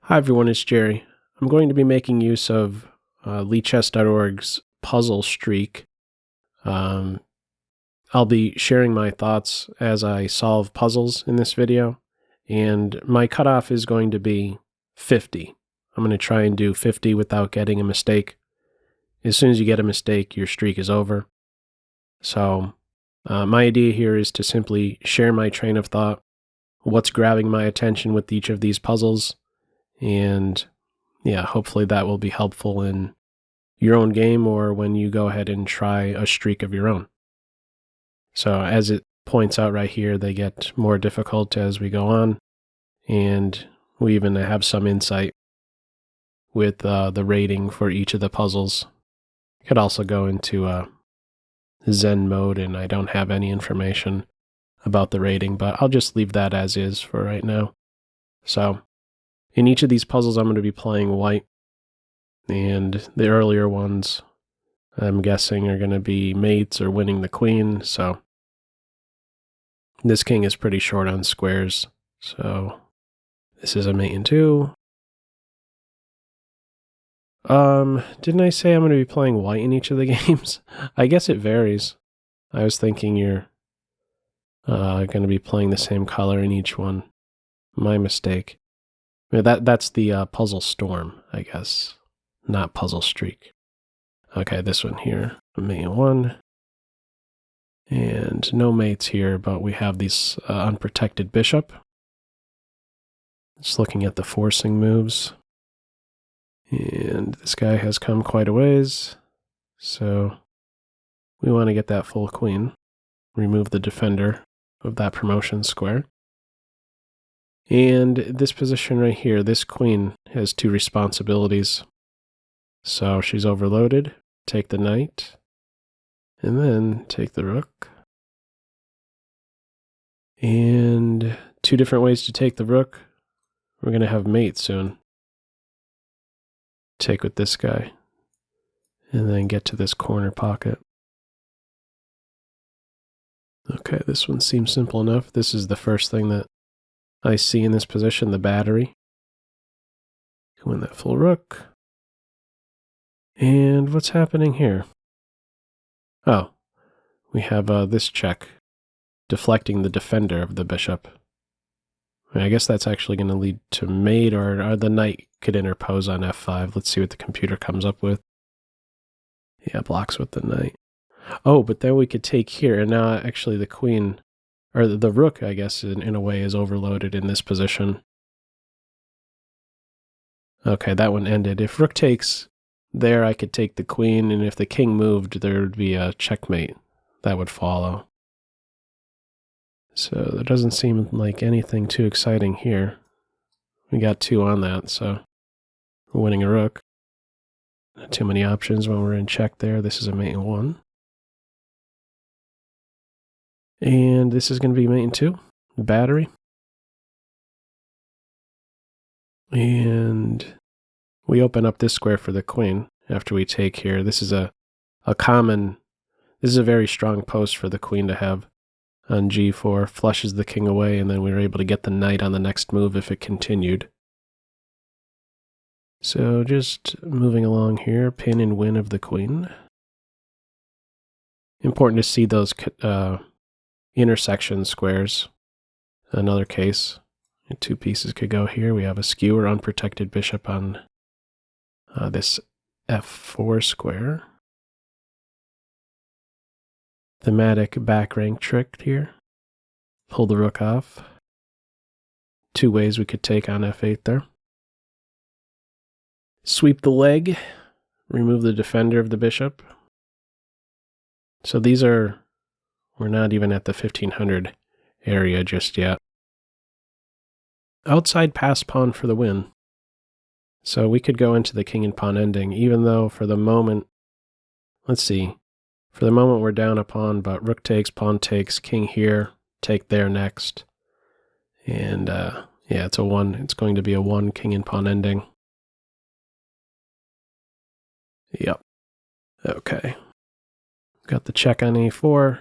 Hi everyone, it's Jerry. I'm going to be making use of lichess.org's puzzle streak. I'll be sharing my thoughts as I solve puzzles in this video, and my cutoff is going to be 50. I'm going to try and do 50 without getting a mistake. As soon as you get a mistake, your streak is over. So my idea here is to simply share my train of thought, what's grabbing my attention with each of these puzzles, and yeah, hopefully that will be helpful in your own game or when you go ahead and try a streak of your own. So as it points out right here, they get more difficult as we go on, and we even have some insight with the rating for each of the puzzles. You could also go into Zen mode, and I don't have any information about the rating, but I'll just leave that as is for right now. So in each of these puzzles, I'm going to be playing white, and the earlier ones, I'm guessing, are going to be mates or winning the queen, so this king is pretty short on squares, so this is a mate in 2. Didn't I say I'm going to be playing white in each of the games? I guess it varies. I was thinking you're going to be playing the same color in each one. My mistake. That's the puzzle storm, I guess, not puzzle streak. Okay, this one here, mate 1. And no mates here, but we have this unprotected bishop. Just looking at the forcing moves. And this guy has come quite a ways, so we want to get that full queen. Remove the defender of that promotion square. And this position right here, this queen has 2 responsibilities. So she's overloaded. Take the knight, and then take the rook. And 2 different ways to take the rook. We're going to have mate soon. Take with this guy, and then get to this corner pocket. Okay, this one seems simple enough. This is the first thing that I see in this position, the battery. Win that full rook. And what's happening here? Oh, we have this check, deflecting the defender of the bishop. I guess that's actually going to lead to mate, or the knight could interpose on f5. Let's see what the computer comes up with. Yeah, blocks with the knight. Oh, but then we could take here, and now actually the queen, or the rook, I guess, in a way, is overloaded in this position. Okay, that one ended. If rook takes there, I could take the queen, and if the king moved, there would be a checkmate that would follow. So there doesn't seem like anything too exciting here. We got 2 on that, so we're winning a rook. Not too many options when we're in check there. This is a mate in 1. And this is going to be mate in 2, battery. And we open up this square for the queen after we take here. This is a very strong post for the queen to have on g4. Flushes the king away, and then we were able to get the knight on the next move if it continued. So just moving along here, pin and win of the queen. Important to see those intersection squares. Another case, 2 pieces could go here. We have a skewer unprotected bishop on this f4 square. Thematic back rank trick here. Pull the rook off. 2 ways we could take on f8 there. Sweep the leg. Remove the defender of the bishop. So these are, we're not even at the 1500 area just yet. Outside pass pawn for the win. So we could go into the king and pawn ending, even though for the moment, let's see, for the moment we're down a pawn, but rook takes, pawn takes, king here, take there next. And yeah, it's going to be a 1 king and pawn ending. Yep. Okay. Got the check on a4.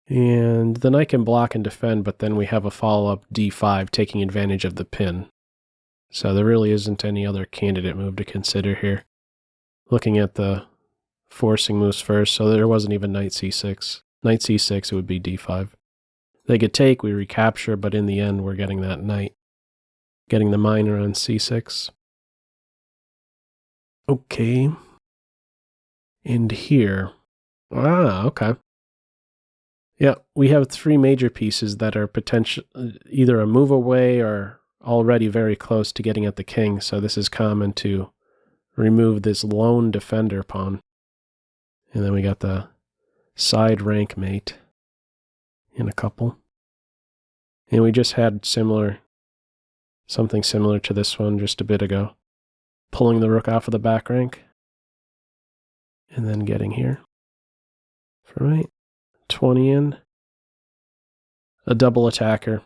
And the knight can block and defend, but then we have a follow-up d5 taking advantage of the pin. So there really isn't any other candidate move to consider here. Looking at the forcing moves first, so there wasn't even knight c6. Knight c6, it would be d5. They could take, we recapture, but in the end we're getting that knight. Getting the miner on c6. Okay. And here. Okay. Yeah, we have three major pieces that are potential, either a move away or already very close to getting at the king, so this is common to remove this lone defender pawn. And then we got the side rank mate in a couple. And we just had something similar to this one just a bit ago. Pulling the rook off of the back rank. And then getting here. For right. 20 in. A double attacker.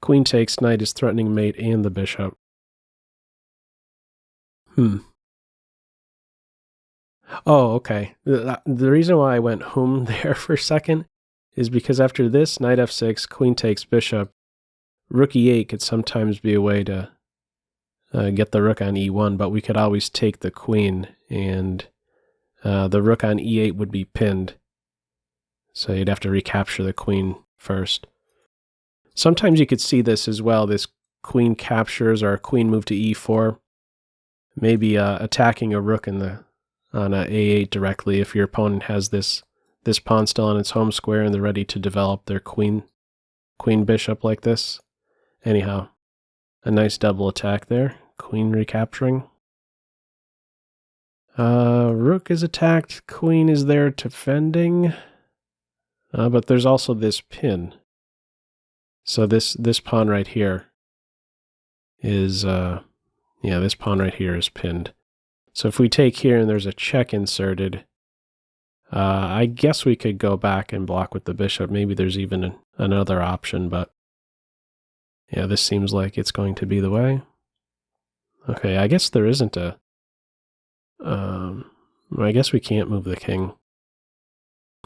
Queen takes, knight is threatening mate and the bishop. Oh, okay. The reason why I went there for a second is because after this, knight f6, queen takes bishop, rook e8 could sometimes be a way to get the rook on e1, but we could always take the queen, and the rook on e8 would be pinned. So you'd have to recapture the queen first. Sometimes you could see this as well, this queen captures or a queen move to e4, maybe attacking a rook on a a8 directly if your opponent has this pawn still on its home square and they're ready to develop their queen bishop like this. Anyhow, a nice double attack there. Queen recapturing. Rook is attacked. Queen is there defending. But there's also this pin. So this pawn right here is this pawn right here is pinned. So if we take here and there's a check inserted, I guess we could go back and block with the bishop. Maybe there's even another option, but yeah, this seems like it's going to be the way. Okay, I guess there isn't a... I guess we can't move the king.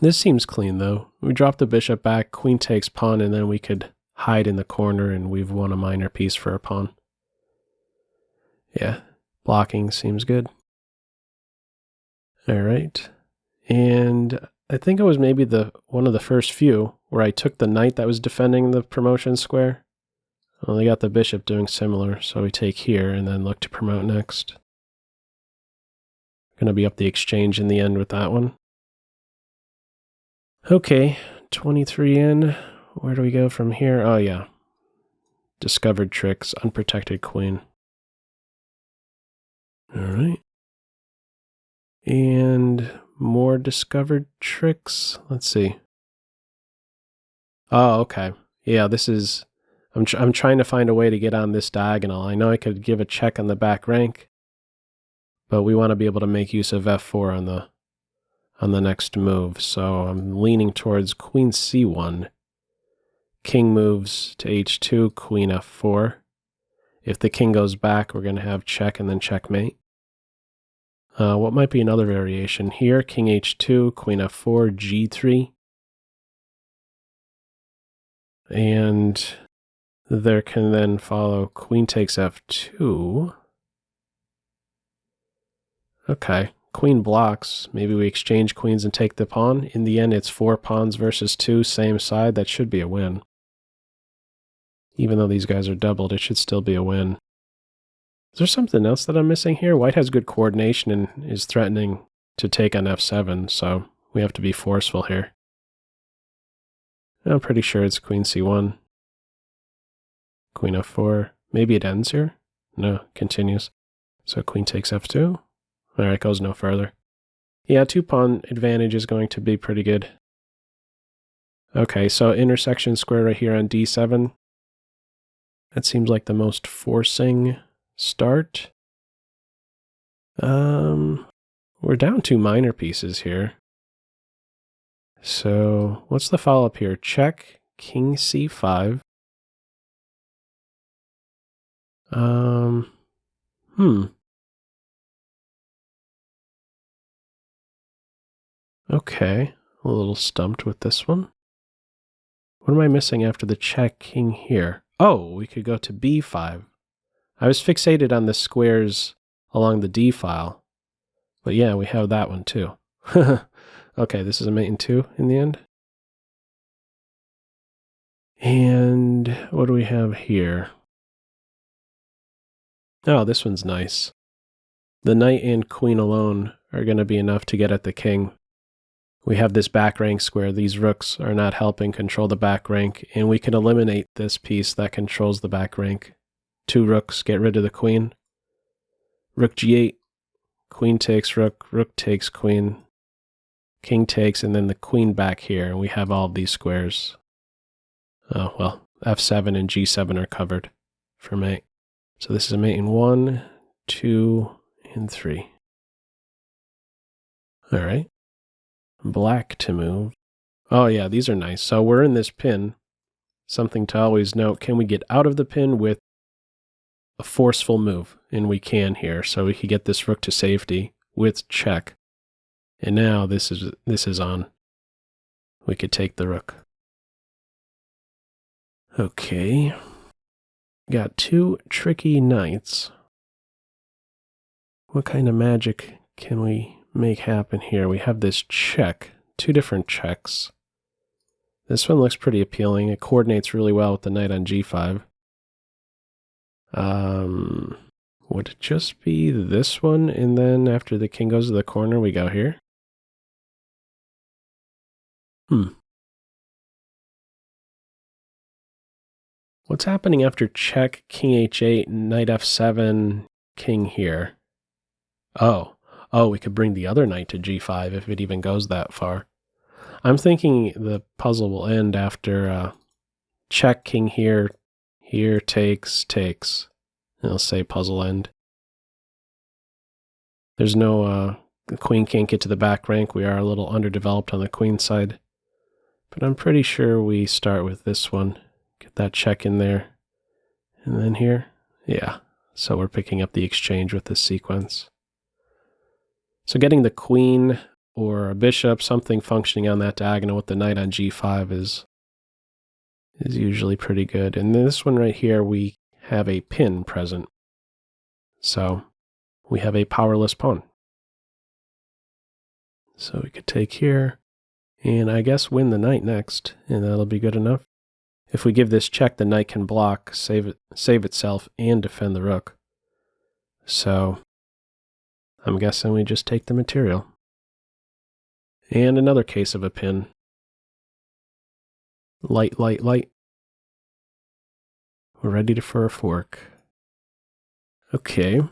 This seems clean, though. We drop the bishop back, queen takes pawn, and then we could hide in the corner, and we've won a minor piece for a pawn. Yeah, blocking seems good. All right. And I think it was maybe one of the first few where I took the knight that was defending the promotion square. Well, they got the bishop doing similar, so we take here and then look to promote next. Going to be up the exchange in the end with that one. Okay, 23 in. Where do we go from here? Oh, yeah. Discovered tricks, unprotected queen. All right. And more discovered tricks. Let's see. Oh, okay. Yeah, this is... I'm trying to find a way to get on this diagonal. I know I could give a check on the back rank, but we want to be able to make use of f4 on the next move. So I'm leaning towards queen c1. King moves to h2, queen f4. If the king goes back, we're going to have check and then checkmate. What might be another variation here? King h2, queen f4, g3. And there can then follow queen takes f2. Okay, queen blocks. Maybe we exchange queens and take the pawn. In the end, it's 4 pawns versus 2, same side. That should be a win. Even though these guys are doubled, it should still be a win. Is there something else that I'm missing here? White has good coordination and is threatening to take on f7, so we have to be forceful here. I'm pretty sure it's queen c1. Queen f4. Maybe it ends here? No, continues. So queen takes f2. Alright, goes no further. Yeah, 2-pawn advantage is going to be pretty good. Okay, so intersection square right here on d7. That seems like the most forcing start. We're down 2 minor pieces here. So what's the follow-up here? Check, king c5. Okay, a little stumped with this one. What am I missing after the check king here? Oh, we could go to b5. I was fixated on the squares along the d file, but yeah, we have that one too. Okay, this is a mate in 2 in the end. And what do we have here? Oh, this one's nice. The knight and queen alone are going to be enough to get at the king. We have this back rank square. These rooks are not helping control the back rank, and we can eliminate this piece that controls the back rank. 2 rooks, get rid of the queen. Rook g8, queen takes rook, rook takes queen, king takes, and then the queen back here, and we have all of these squares. Oh, well, f7 and g7 are covered for mate. So this is a mate in 1, 2, and 3. All right. Black to move. Oh yeah, these are nice. So we're in this pin. Something to always note, can we get out of the pin with a forceful move? And we can here. So we could get this rook to safety with check. And now this is on. We could take the rook. Okay. Got 2 tricky knights. What kind of magic can we make happen here? We have this check, 2 different checks. This one looks pretty appealing. It coordinates really well with the knight on g5. Would it just be this one, and then after the king goes to the corner, we go here? What's happening after check, king h8, knight f7, king here? Oh, we could bring the other knight to g5 if it even goes that far. I'm thinking the puzzle will end after check, king here, takes. It'll say puzzle end. There's no, the queen can't get to the back rank. We are a little underdeveloped on the queen side. But I'm pretty sure we start with this one. Get that check in there. And then here, yeah. So we're picking up the exchange with this sequence. So getting the queen or a bishop, something functioning on that diagonal with the knight on g5 is usually pretty good. And this one right here, we have a pin present. So we have a powerless pawn. So we could take here, and I guess win the knight next, and that'll be good enough. If we give this check, the knight can block, save itself, and defend the rook. So I'm guessing we just take the material. And another case of a pin. Light. We're ready for a fork. Okay.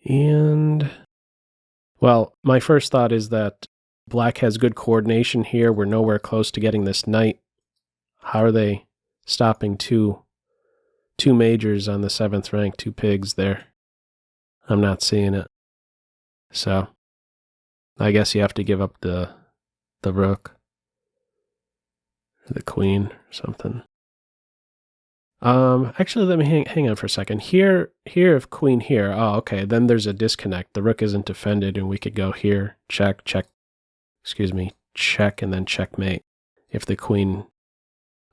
And, well, my first thought is that black has good coordination here. We're nowhere close to getting this knight. How are they stopping two majors on the 7th rank, 2 pigs there? I'm not seeing it. So I guess you have to give up the rook, or the queen, or something. Actually, let me hang on for a second. Here, if queen here, oh, okay, then there's a disconnect. The rook isn't defended, and we could go here, check, and then checkmate. If the queen,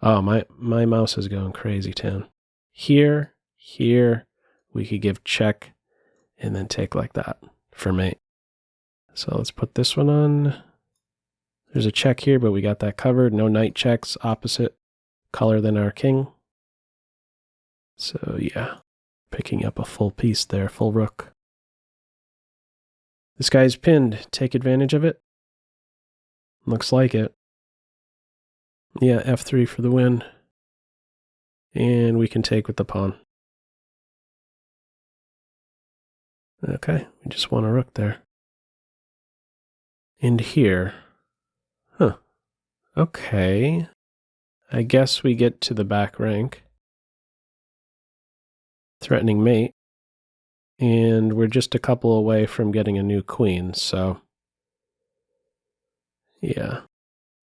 oh, my mouse is going crazy, Tim. Here, we could give check, and then take like that for mate. So let's put this one on. There's a check here, but we got that covered. No knight checks, opposite color than our king. So yeah, picking up a full piece there, full rook. This guy's pinned. Take advantage of it? Looks like it. Yeah, f3 for the win. And we can take with the pawn. Okay, we just won a rook there. And here. Huh. Okay. I guess we get to the back rank. Threatening mate. And we're just a couple away from getting a new queen, so yeah.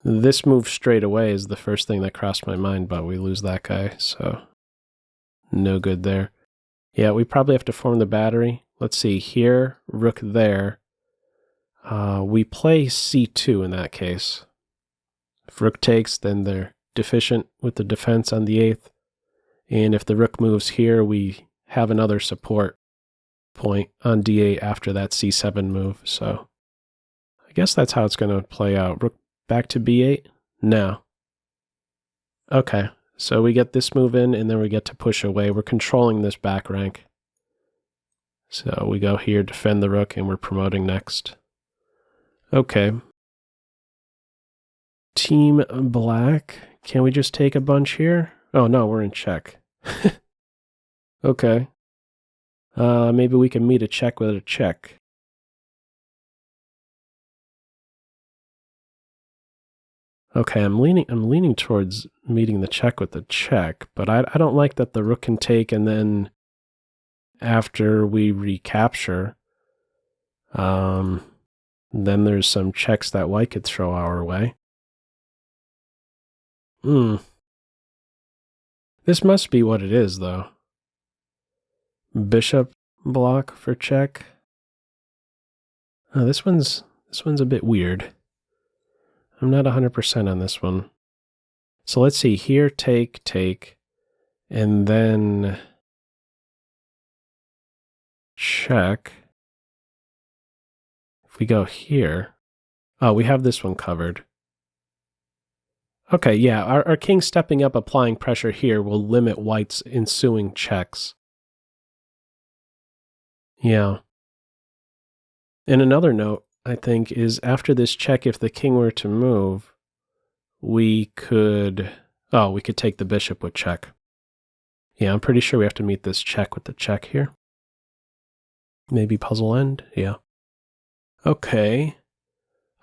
This move straight away is the first thing that crossed my mind, but we lose that guy, so no good there. Yeah, we probably have to form the battery. Let's see, here, rook there. We play c2 in that case. If rook takes, then they're deficient with the defense on the 8th. And if the rook moves here, we have another support point on d8 after that c7 move. So I guess that's how it's going to play out. Rook back to b8? No. Okay, so we get this move in, and then we get to push away. We're controlling this back rank. So we go here, defend the rook, and we're promoting next. Okay. Team Black, can we just take a bunch here? Oh no, we're in check. Okay. Maybe we can meet a check with a check. Okay, I'm leaning towards meeting the check with the check, but I don't like that the rook can take, and then after we recapture, then there's some checks that white could throw our way. This must be what it is, though. Bishop block for check. Oh, this one's a bit weird. I'm not 100% on this one. So let's see, here, take, and then check. If we go here, oh, we have this one covered. Okay, yeah, our king stepping up, applying pressure here will limit white's ensuing checks. Yeah. And another note, I think, is after this check, if the king were to move, we could take the bishop with check. Yeah, I'm pretty sure we have to meet this check with the check here. Maybe puzzle end? Yeah. Okay.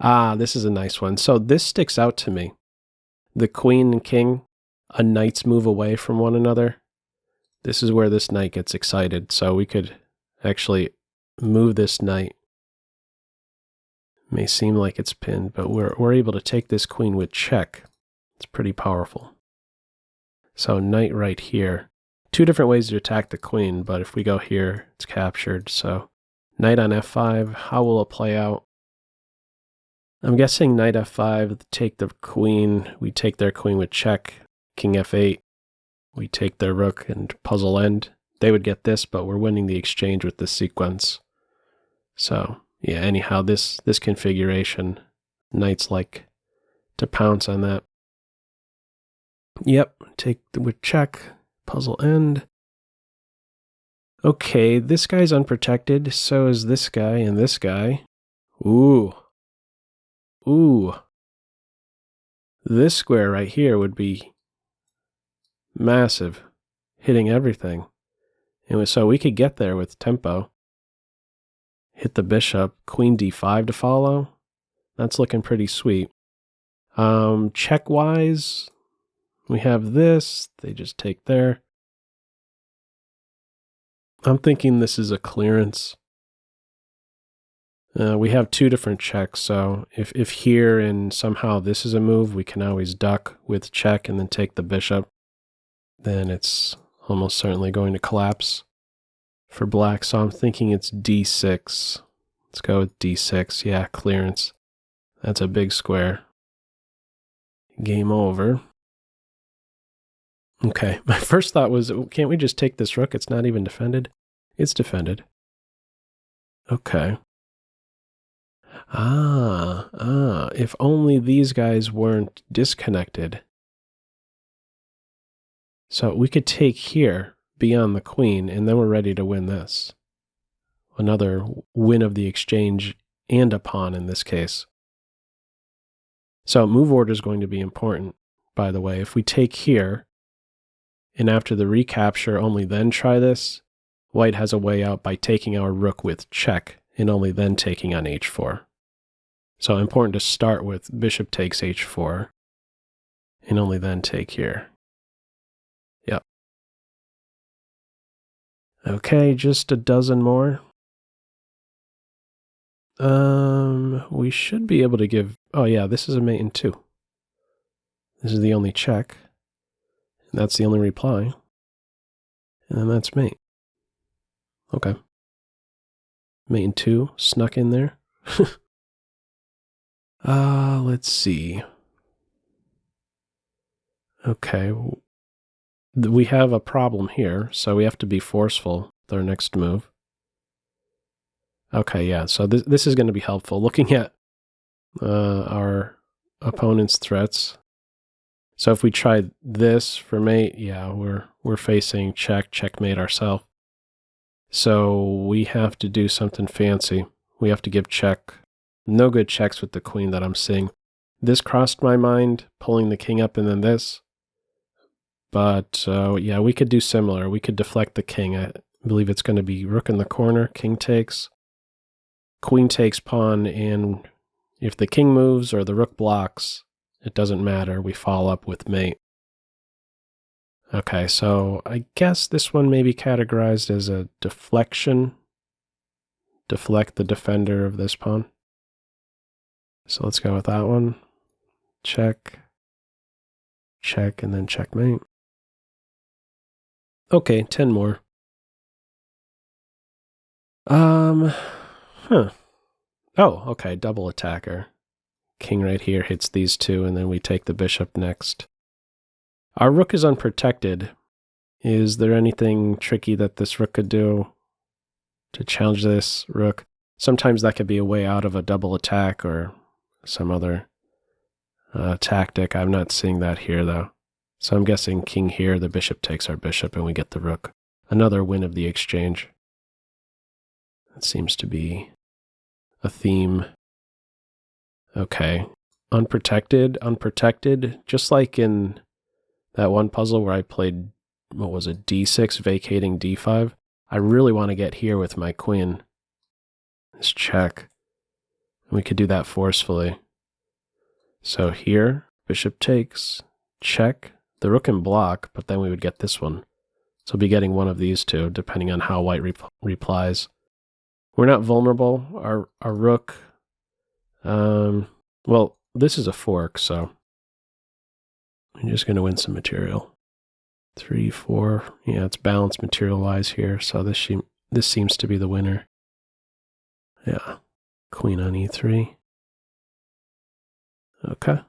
Ah, this is a nice one. So this sticks out to me. The queen and king, a knight's move away from one another. This is where this knight gets excited. So we could actually move this knight. May seem like it's pinned, but we're able to take this queen with check. It's pretty powerful. So knight right here. Two different ways to attack the queen, but if we go here, it's captured. So knight on f5, how will it play out? I'm guessing knight f5, take the queen, we take their queen with check. King f8, we take their rook and puzzle end. They would get this, but we're winning the exchange with this sequence. So yeah, anyhow, this configuration, knights like to pounce on that. Yep, take with check, puzzle end. Okay, this guy's unprotected, so is this guy and this guy. Ooh. This square right here would be massive, hitting everything. And so we could get there with tempo. Hit the bishop, queen d5 to follow. That's looking pretty sweet. Check-wise, we have this. They just take there. I'm thinking this is a clearance. We have two different checks, so if here and somehow this is a move, we can always duck with check and then take the bishop. Then it's almost certainly going to collapse for black, so I'm thinking it's d6. Let's go with d6. Yeah, clearance. That's a big square. Game over. Okay, my first thought was, can't we just take this rook? It's not even defended. It's defended. Okay. If only these guys weren't disconnected. So we could take here beyond the queen, and then we're ready to win this. Another win of the exchange and a pawn in this case. So move order is going to be important, by the way. If we take here, and after the recapture only then try this, white has a way out by taking our rook with check, and only then taking on h4. So important to start with bishop takes h4, and only then take here. Yep. Okay, just a dozen more. We should be able to give, oh yeah, this is a mate in 2. This is the only check, and that's the only reply, and then that's mate. Okay. Mate in 2, snuck in there. Let's see. Okay. We have a problem here, so we have to be forceful with our next move. Okay, yeah, so this is going to be helpful. Looking at our opponent's threats. So if we try this for mate, yeah, we're facing checkmate ourselves. So we have to do something fancy. We have to give check. No good checks with the queen that I'm seeing. This crossed my mind, pulling the king up and then this. But yeah, we could do similar. We could deflect the king. I believe it's going to be rook in the corner, king takes, queen takes pawn, and if the king moves or the rook blocks, it doesn't matter. We follow up with mate. Okay, so I guess this one may be categorized as a deflection. Deflect the defender of this pawn. So let's go with that one. Check, check, and then checkmate. Okay, 10 more. Oh, okay, double attacker. King right here hits these two, and then we take the bishop next. Our rook is unprotected. Is there anything tricky that this rook could do to challenge this rook? Sometimes that could be a way out of a double attack or some other tactic. I'm not seeing that here, though. So I'm guessing king here, the bishop takes our bishop, and we get the rook. Another win of the exchange. That seems to be a theme. Okay. Unprotected, just like in that one puzzle where I played, what was it, d6, vacating d5. I really want to get here with my queen. Let's check. We could do that forcefully. So here, bishop takes, check. The rook can block, but then we would get this one. So we'll be getting one of these two, depending on how white replies. We're not vulnerable. Our rook, well, this is a fork, so I'm just going to win some material. 3, 4, yeah, it's balanced material-wise here, so this seems to be the winner. Yeah, queen on e3. Okay.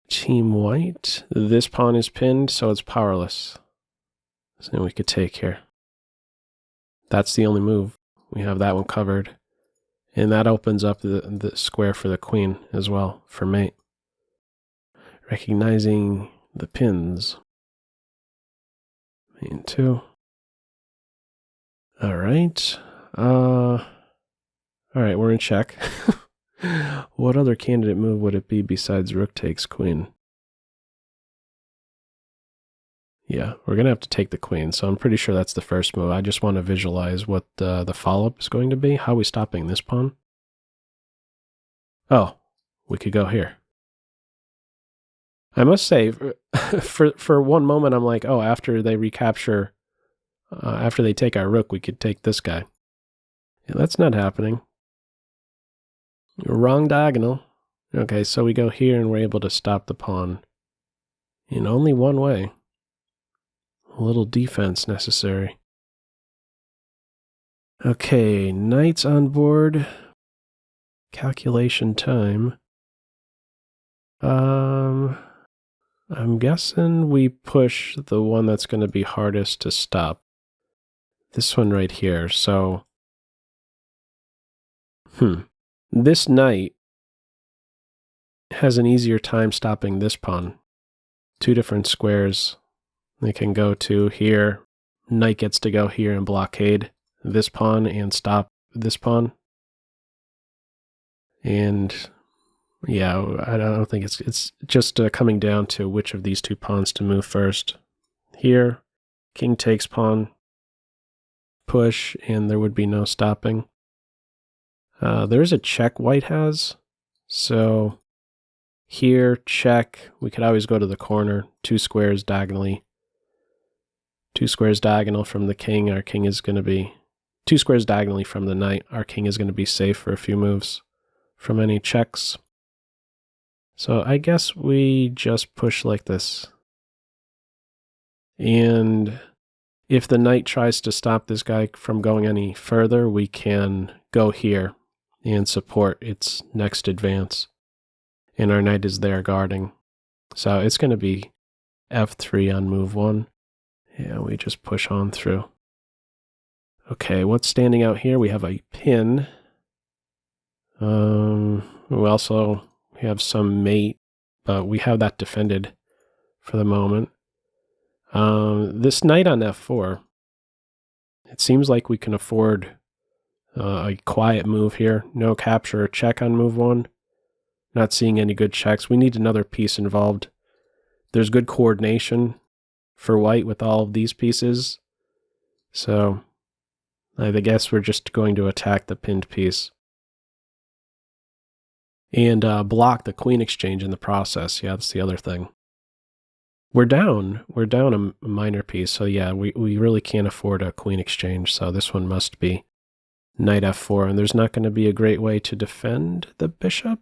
Team white, this pawn is pinned, so it's powerless. So we could take here. That's the only move. We have that one covered. And that opens up the square for the queen as well, for mate. Recognizing the pins. Mate 2. Alright. Alright, we're in check. What other candidate move would it be besides rook takes queen? Yeah, we're going to have to take the queen, so I'm pretty sure that's the first move. I just want to visualize what the follow-up is going to be. How are we stopping this pawn? Oh, we could go here. I must say, for one moment, I'm like, oh, after they recapture, after they take our rook, we could take this guy. Yeah, that's not happening. Wrong diagonal. Okay, so we go here and we're able to stop the pawn in only one way. A little defense necessary. Okay, knight's on board. Calculation time. I'm guessing we push the one that's going to be hardest to stop. This one right here. So, this knight has an easier time stopping this pawn. 2 different squares they can go to here. Knight gets to go here and blockade this pawn and stop this pawn. And yeah, I don't think it's just coming down to which of these 2 pawns to move first. Here, king takes pawn, push, and there would be no stopping. There is a check white has, so here, check. We could always go to the corner, 2 squares diagonally. 2 squares diagonal from the king, our king is going to be 2 squares diagonally from the knight, our king is going to be safe for a few moves from any checks. So I guess we just push like this. And if the knight tries to stop this guy from going any further, we can go here and support its next advance. And our knight is there guarding. So it's going to be f3 on move 1. Yeah, we just push on through. Okay, what's standing out here? We have a pin. We also have some mate, but we have that defended for the moment. This knight on f4, it seems like we can afford a quiet move here. No capture or check on move 1. Not seeing any good checks. We need another piece involved. There's good coordination for white with all of these pieces. So I guess we're just going to attack the pinned piece. And block the queen exchange in the process. Yeah, that's the other thing. We're down a minor piece. So yeah, we really can't afford a queen exchange. So this one must be knight f4. And there's not going to be a great way to defend the bishop.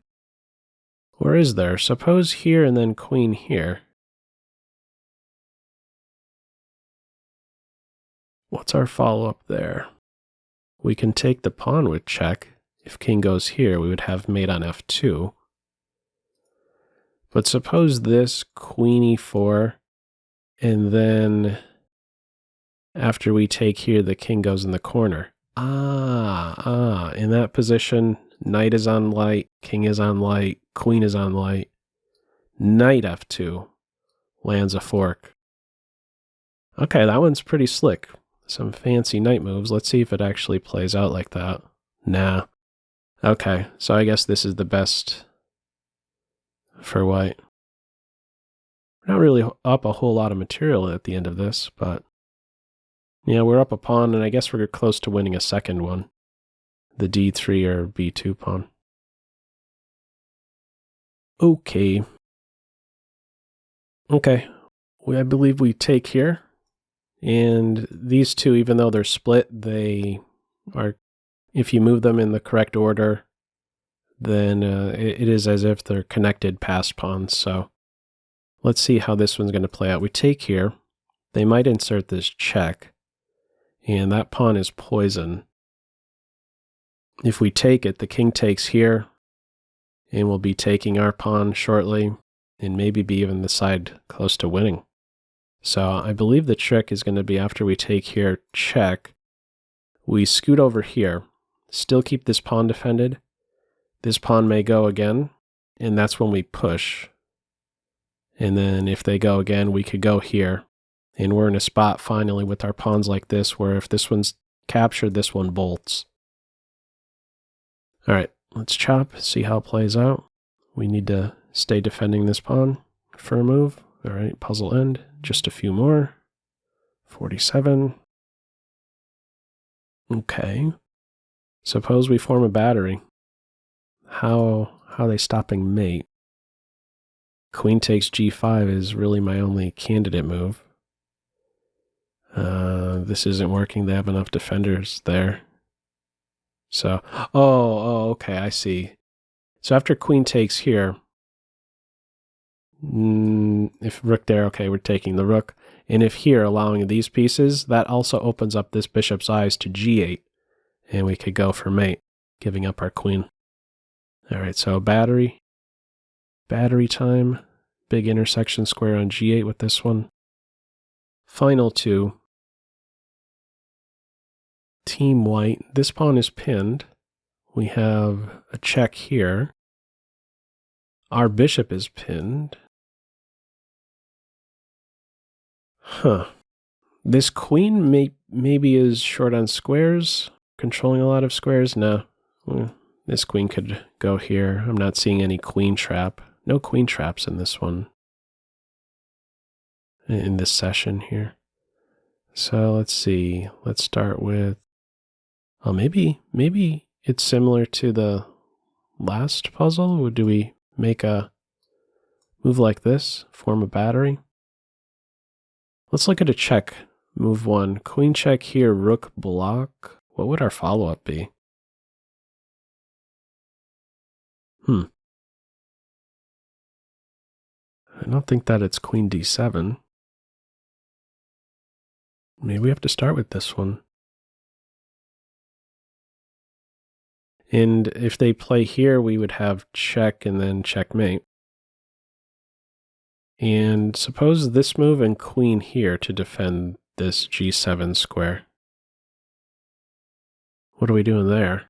Or is there? Suppose here and then queen here. What's our follow-up there? We can take the pawn with check. If king goes here, we would have mate on f2. But suppose this queen e4, and then after we take here, the king goes in the corner. In that position, knight is on light, king is on light, queen is on light. Knight f2 lands a fork. Okay, that one's pretty slick. Some fancy knight moves. Let's see if it actually plays out like that. Nah. Okay, so I guess this is the best for white. We're not really up a whole lot of material at the end of this, but yeah, we're up a pawn, and I guess we're close to winning a second one. The d3 or b2 pawn. Okay. Okay, I believe we take here. And these two, even though they're split, they are, if you move them in the correct order, then it is as if they're connected passed pawns. So let's see how this one's going to play out. We take here. They might insert this check, and that pawn is poison. If we take it, the king takes here, and we'll be taking our pawn shortly, and maybe be even the side close to winning. So I believe the trick is going to be after we take here, check, we scoot over here, still keep this pawn defended. This pawn may go again, and that's when we push. And then if they go again, we could go here. And we're in a spot finally with our pawns like this, where if this one's captured, this one bolts. All right, let's chop, see how it plays out. We need to stay defending this pawn for a move. All right, puzzle end. Just a few more. 47. Okay. Suppose we form a battery. How are they stopping mate? Queen takes g5 is really my only candidate move. This isn't working. They have enough defenders there. So, okay, I see. So after queen takes here, if rook there, okay, we're taking the rook. And if here, allowing these pieces, that also opens up this bishop's eyes to g8. And we could go for mate, giving up our queen. All right, so battery time. Big intersection square on g8 with this one. Final two. Team white. This pawn is pinned. We have a check here. Our bishop is pinned. Huh. This queen maybe is short on squares, controlling a lot of squares. No. This queen could go here. I'm not seeing any queen trap. No queen traps in this one. In this session here. So let's see. Let's start with, oh, maybe it's similar to the last puzzle. Or do we make a move like this, form a battery? Let's look at a check. Move one. Queen check here, rook block. What would our follow-up be? I don't think that it's queen d7. Maybe we have to start with this one. And if they play here, we would have check and then checkmate. And suppose this move and queen here to defend this g7 square. What are we doing there?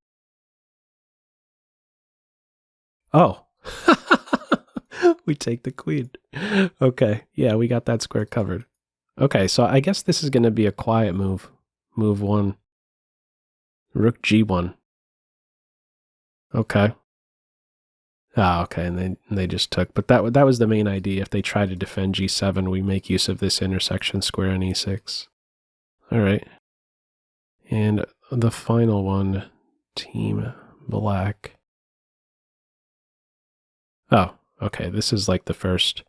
Oh, we take the queen. Okay, yeah, we got that square covered. Okay, so I guess this is going to be a quiet move. Move 1. Rook g1. Okay. Ah, okay, and they just took. But that was the main idea. If they try to defend g7, we make use of this intersection square on e6. All right. And the final one, team black. Oh, okay, this is like the first,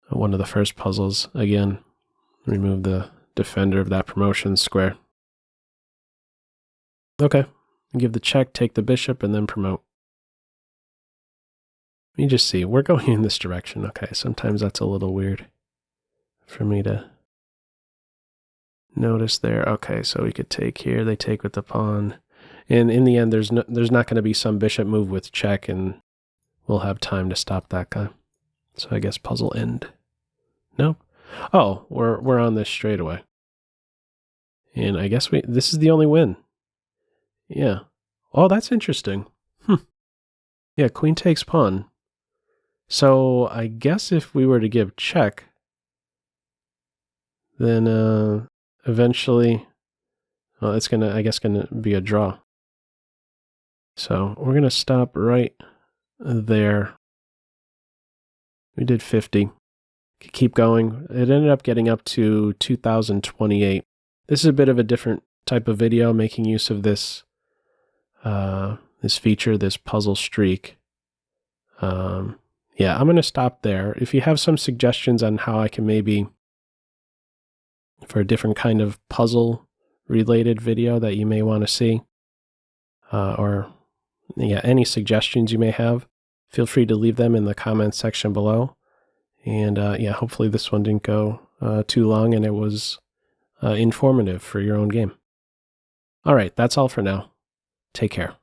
one of the first puzzles. Again, remove the defender of that promotion square. Okay, give the check, take the bishop, and then promote. Let me just see, we're going in this direction. Okay, sometimes that's a little weird for me to notice there. Okay, so we could take here, they take with the pawn. And in the end, there's not going to be some bishop move with check, and we'll have time to stop that guy. So I guess puzzle end. No? Oh, we're on this straight away. And I guess this is the only win. Yeah. Oh, that's interesting. Yeah, queen takes pawn. So I guess if we were to give check, then eventually, well, it's gonna, I guess, gonna be a draw. So we're gonna stop right there. We did 50. Keep going. It ended up getting up to 2028. This is a bit of a different type of video, making use of this this feature, this puzzle streak. Yeah, I'm going to stop there. If you have some suggestions on how I can maybe, for a different kind of puzzle related video that you may want to see, or yeah, any suggestions you may have, feel free to leave them in the comments section below. And yeah, hopefully this one didn't go too long and it was informative for your own game. All right, that's all for now. Take care.